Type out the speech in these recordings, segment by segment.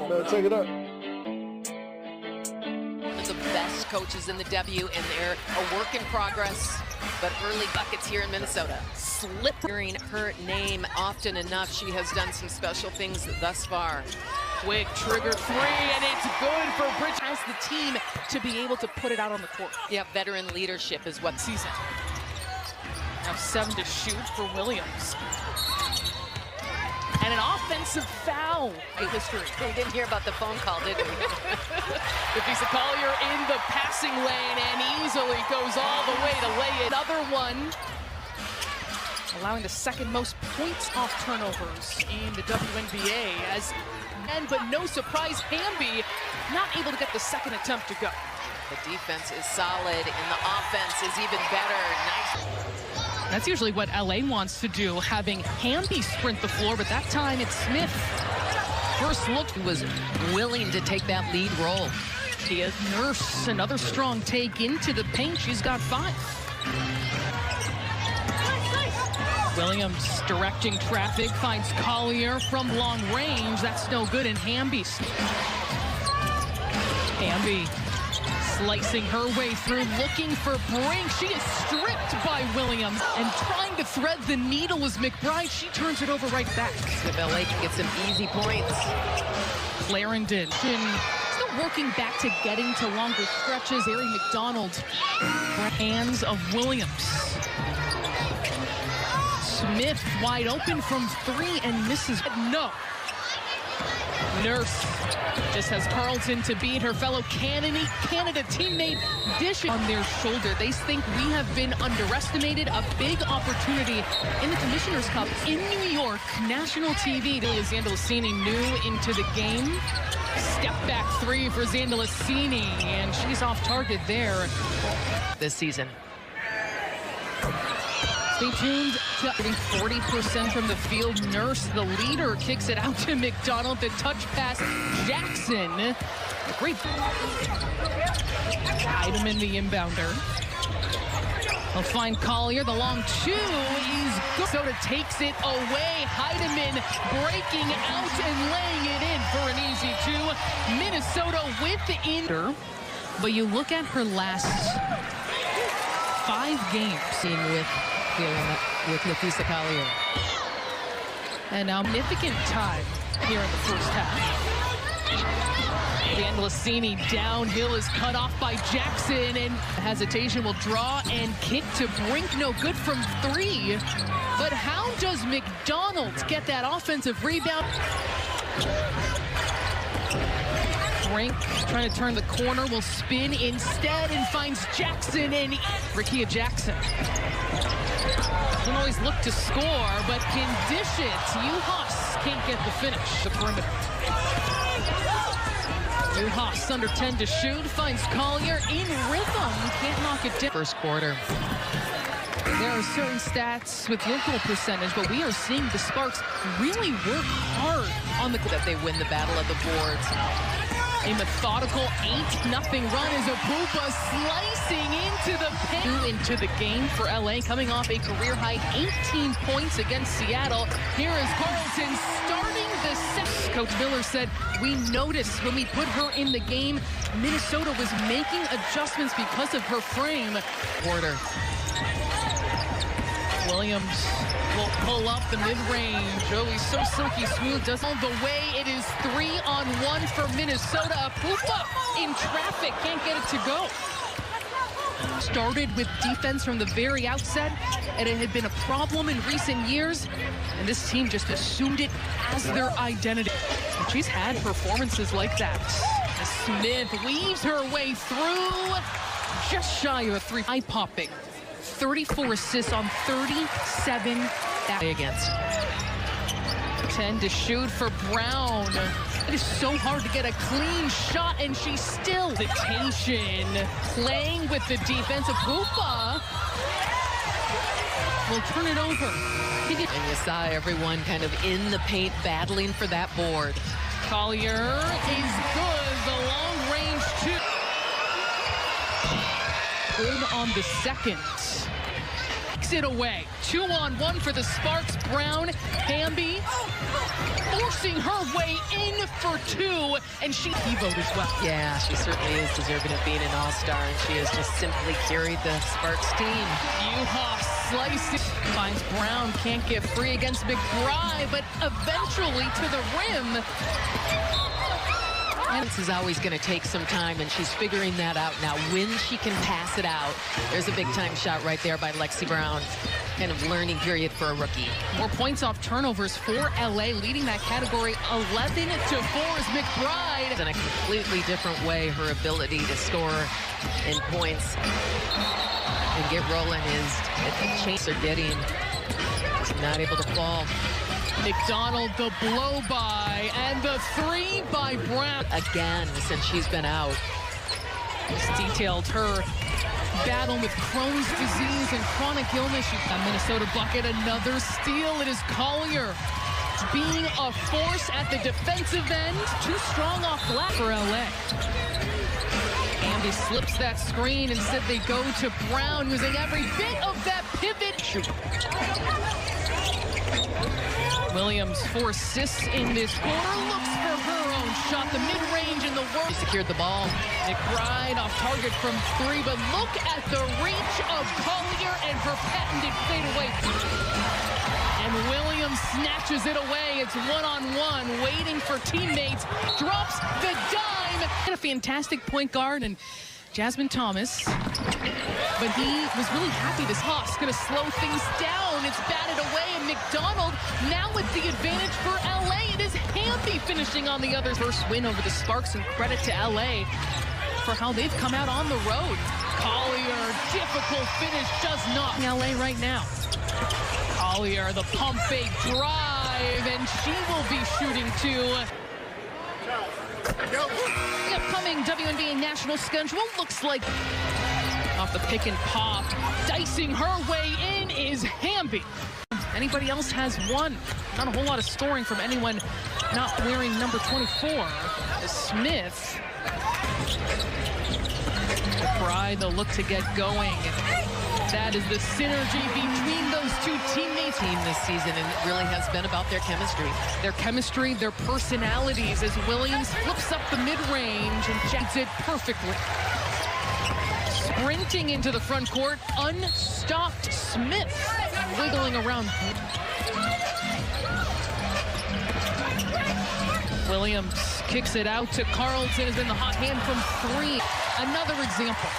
Better take it up. One of the best coaches in the W, and they're a work in progress, but early buckets here in Minnesota. Hearing her name often enough, she has done some special things thus far. Quick trigger three, and it's good for Bridge. As the team to be able to put it out on the court. Yeah, veteran leadership is what Season. Now 7 to shoot for Williams. And an offensive foul in history. We didn't hear about the phone call, did we? Lisa Collier in the passing lane and easily goes all the way to lay it. Another one, allowing the second most points off turnovers in the WNBA. But no surprise, Hamby not able to get the second attempt to go. The defense is solid and the offense is even better. Nice. That's usually what LA wants to do, having Hamby sprint the floor, but that time it's Smith. First look, He was willing to take that lead role. Tia Nurse, another strong take into the paint. She's got 5. Williams directing traffic, finds Collier from long range. That's no good, and Hamby slicing her way through, looking for Brink. She is stripped by Williams, and trying to thread the needle was McBride. She turns it over right back. If LA can get some easy points. Clarendon still working back to getting to longer stretches. Ari McDonald, hands of Williams. Smith wide open from 3 and misses. No. Nurse just has Carlton to beat her fellow Canada teammate Dish on their shoulder. They think we have been underestimated. A big opportunity in the Commissioner's Cup in New York. National TV. Zandalicini new into the game. Step back 3 for Zandalicini, and she's off target there. This season. Stay tuned to 40% from the field. Nurse, the leader, kicks it out to McDonald. The touch pass, Jackson. Great. Heidemann, the inbounder. They'll find Collier. The long 2 is good. Minnesota takes it away. Heidemann breaking out and laying it in for an easy 2. Minnesota with the in. But you look at her last 5 games with Lisa Collier. And now significant time here in the first half. Zandalicini downhill is cut off by Jackson, and hesitation will draw and kick to Brink. No good from 3. But how does McDonald get that offensive rebound? Brink trying to turn the corner, will spin instead and finds Jackson, and Rickea Jackson. Doesn't always look to score, but can dish it. Uhas can't get the finish. The perimeter. Uhas under 10 to shoot, finds Collier in rhythm, can't knock it down. First quarter. There are certain stats with field goal percentage, but we are seeing the Sparks really work hard on that they win the battle of the boards. A methodical 8-0 run as Apupa slicing into the paint. Into the game for LA, coming off a career-high 18 points against Seattle. Here is Carlton starting the set. Coach Miller said, we noticed when we put her in the game, Minnesota was making adjustments because of her frame. Quarter. Williams will pull up the mid-range. Oh, he's so silky smooth. Does all the way. It is 3-on-1 for Minnesota. Apupa in traffic. Can't get it to go. Started with defense from the very outset, and it had been a problem in recent years. And this team just assumed it as their identity. And she's had performances like that. As Smith weaves her way through. Just shy of a 3. Eye-popping. 34 assists on 37 against. 10 to shoot for Brown. It is so hard to get a clean shot, and she's still hesitation. Playing with the defense of Hoopa. Will turn it over. And you saw everyone kind of in the paint battling for that board. Collier is good. The long range 2. Good on the second. Takes it away. 2-on-1 for the Sparks. Brown, Hamby. forcing her way in for two, and she vote as well. Yeah, she certainly is deserving of being an all-star, and she has just simply carried the Sparks team. Yuha slices, finds Brown, can't get free against McBride, but eventually to the rim. This is always going to take some time, and she's figuring that out now. When she can pass it out, there's a big-time shot right there by Lexi Brown. Kind of learning period for a rookie. More points off turnovers for LA, leading that category 11-4 is McBride. In a completely different way, her ability to score in points and get rolling is the chase are getting. She's not able to fall. McDonald, the blow by, and the three by Brown. Again, since she's been out. This detailed her battle with Crohn's disease and chronic illness. She's got a Minnesota bucket, another steal. It is Collier being a force at the defensive end. Too strong off glass for LA. Andy slips that screen. Instead, they go to Brown, using every bit of that pivot. Shoot. Williams, 4 assists in this quarter, looks for her own shot. The mid-range in the world. She secured the ball. McBride off target from 3, but look at the reach of Collier and her patented fadeaway. And Williams snatches it away. It's one-on-one, waiting for teammates. Drops the dime. And a fantastic point guard, and Jasmine Thomas. But he was really happy. This Hawks going to slow things down. It's batted away, and McDonald now with the advantage for LA. It is Hamby finishing on the other. First win over the Sparks, and credit to LA for how they've come out on the road. Collier, difficult finish, does not. LA right now. Collier, the pump fake drive, and she will be shooting too. The upcoming WNBA national schedule looks like off the pick and pop. Dicing her way in is Hamby. Anybody else has one. Not a whole lot of scoring from anyone not wearing number 24. Smith. McBride, they'll look to get going. That is the synergy between those two teammates. Team this season, and it really has been about their chemistry. Their chemistry, their personalities, as Williams flips up the mid-range and jacks it perfectly. Sprinting into the front court, unstopped Smith, wiggling around. Williams kicks it out to Carlton, is in the hot hand from 3. Another example.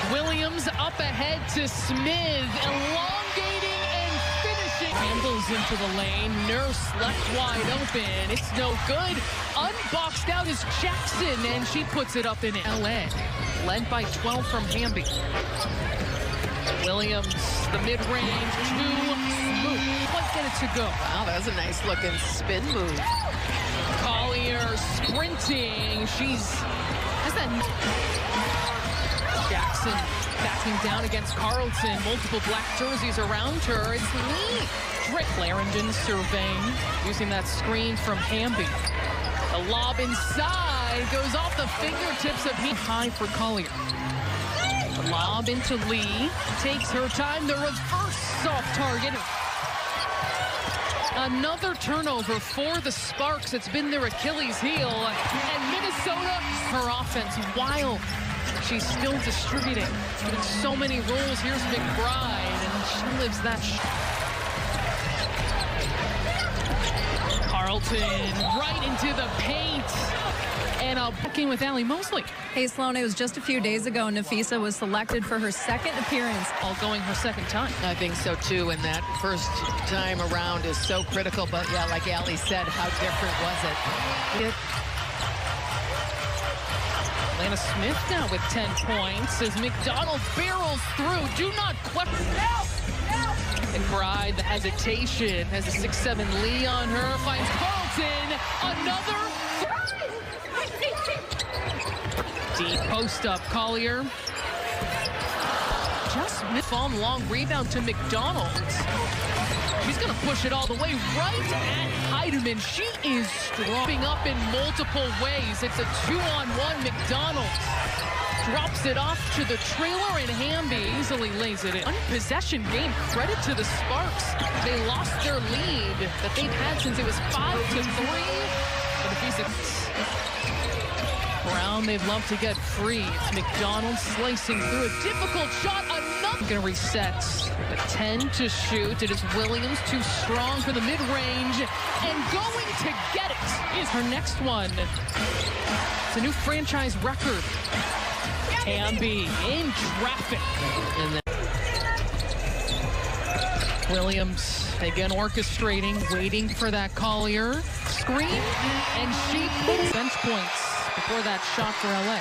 Williams up ahead to Smith, elongating and finishing. Handles into the lane, Nurse left wide open, it's no good. Unboxed out is Jackson, and she puts it up in LA. Led by 12 from Hamby. Williams, the mid-range, 2, smooth. Can't get it to go. Wow, that was a nice looking spin move. Collier sprinting, has that. Jackson backing down against Carlton. Multiple black jerseys around her. It's Lee. Clarendon surveying, using that screen from Hamby. The lob inside goes off the fingertips of high for Collier. The lob into Lee. Takes her time. The reverse soft target. Another turnover for the Sparks. It's been their Achilles heel. And Minnesota, her offense wild. She's still distributing. With so many roles, here's McBride, and she lives that. Carlton right into the paint. And backing with Allie Mosley. Hey, Sloan, it was just a few days ago Nafisa was selected for her second appearance. All going her second time. I think so, too, and that first time around is so critical. But, yeah, like Allie said, how different was it? Atlanta Smith now with 10 points as McDonald barrels through. Do not question. McBride, the hesitation, has a 6'7" Lee on her, finds Carlton. Another. Deep post up, Collier. Just missed on long rebound to McDonald. She's going to push it all the way right at Heidemann. She is strong up in multiple ways. It's a 2-on-1 McDonald. drops it off to the trailer, and Hamby easily lays it in. Possession game, credit to the Sparks. They lost their lead that they've had since it was 5-3. Brown, they'd love to get free. It's McDonald slicing through a difficult shot. Another going to reset. 10 to shoot. It is Williams, too strong for the mid-range, and going to get it is her next one. It's a new franchise record. Hamby in traffic. Williams again orchestrating, waiting for that Collier screen, and she puts bench points before that shot for LA.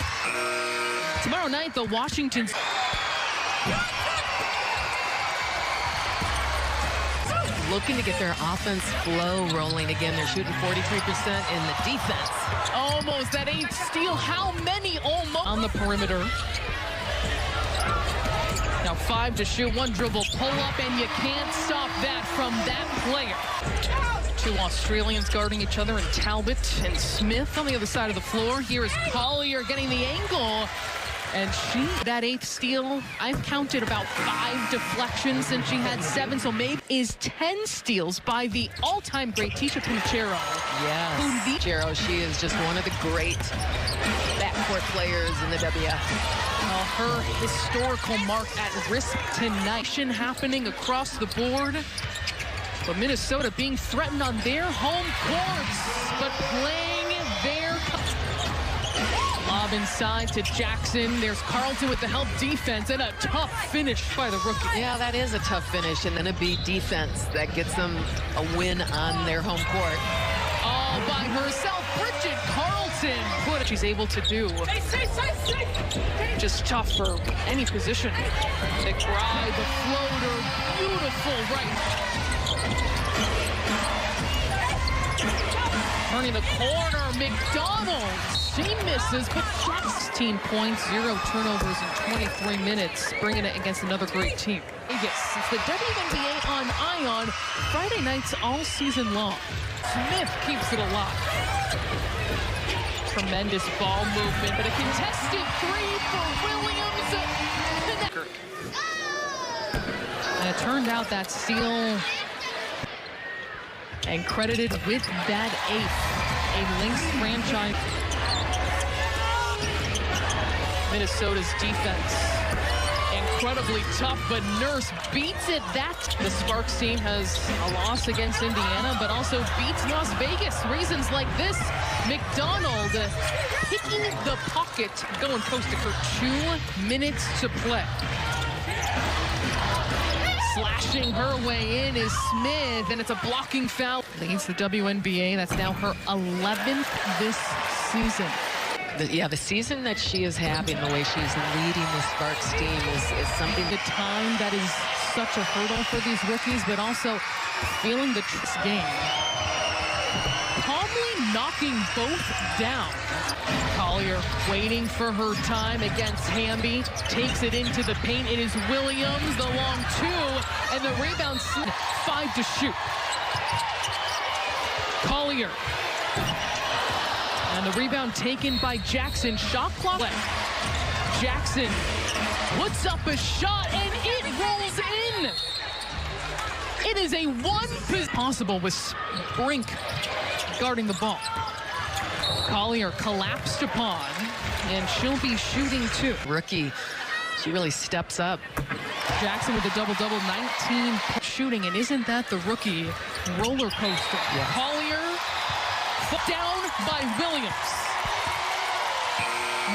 Tomorrow night, the Washingtons looking to get their offense flow rolling again. They're shooting 43% in the defense. Almost that 8th steal. How many almost on the perimeter? Now 5 to shoot, 1 dribble pull up, and you can't stop that from that player. 2 Australians guarding each other, and Talbot and Smith on the other side of the floor. Here is Collier getting the angle, and that 8th steal, I've counted about 5 deflections since she had 7, so maybe is 10 steals by the all-time great Tisha Pinchero. Yes, Pinchero, she is just one of the great backcourt players in the WF. Her historical mark at risk tonight. Happening across the board. But Minnesota being threatened on their home courts, but playing their... Lob inside to Jackson. There's Carlton with the help defense, and a tough finish by the rookie. Yeah, that is a tough finish, and then a big defense that gets them a win on their home court. All by herself, Bridget Carlton. What she's able to do. Just tough for any position. McBride, the floater, beautiful right. Turning the corner, McDonald. She misses, but 16 points, 0 turnovers in 23 minutes, bringing it against another great team. Vegas, it's the WNBA on Ion, Friday nights all season long. Smith keeps it alive. Tremendous ball movement, but a contested 3 for Williams. And it turned out that steal, and credited with that 8th, a Lynx franchise. Minnesota's defense, incredibly tough, but Nurse beats it. The Sparks team has a loss against Indiana, but also beats Las Vegas. Reasons like this, McDonald picking the pocket, going coast to coast. 2 minutes to play. Slashing her way in is Smith, and it's a blocking foul. Leads the WNBA. That's now her 11th this season. The season that she is having, the way she's leading the Sparks team is something. The time that is such a hurdle for these rookies, but also feeling the game. Calmly knocking both down. Collier waiting for her time against Hamby. Takes it into the paint. It is Williams, the long 2, and the rebound 5 to shoot. Collier. And the rebound taken by Jackson. Shot clock left. Jackson puts up a shot, and it rolls in. It is a 1 possible with Brink guarding the ball. Collier collapsed upon, and she'll be shooting 2. Rookie, she really steps up. Jackson with a double-double, 19 shooting, and isn't that the rookie roller coaster? Yeah. Collier down by Williams.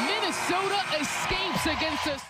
Minnesota escapes against us.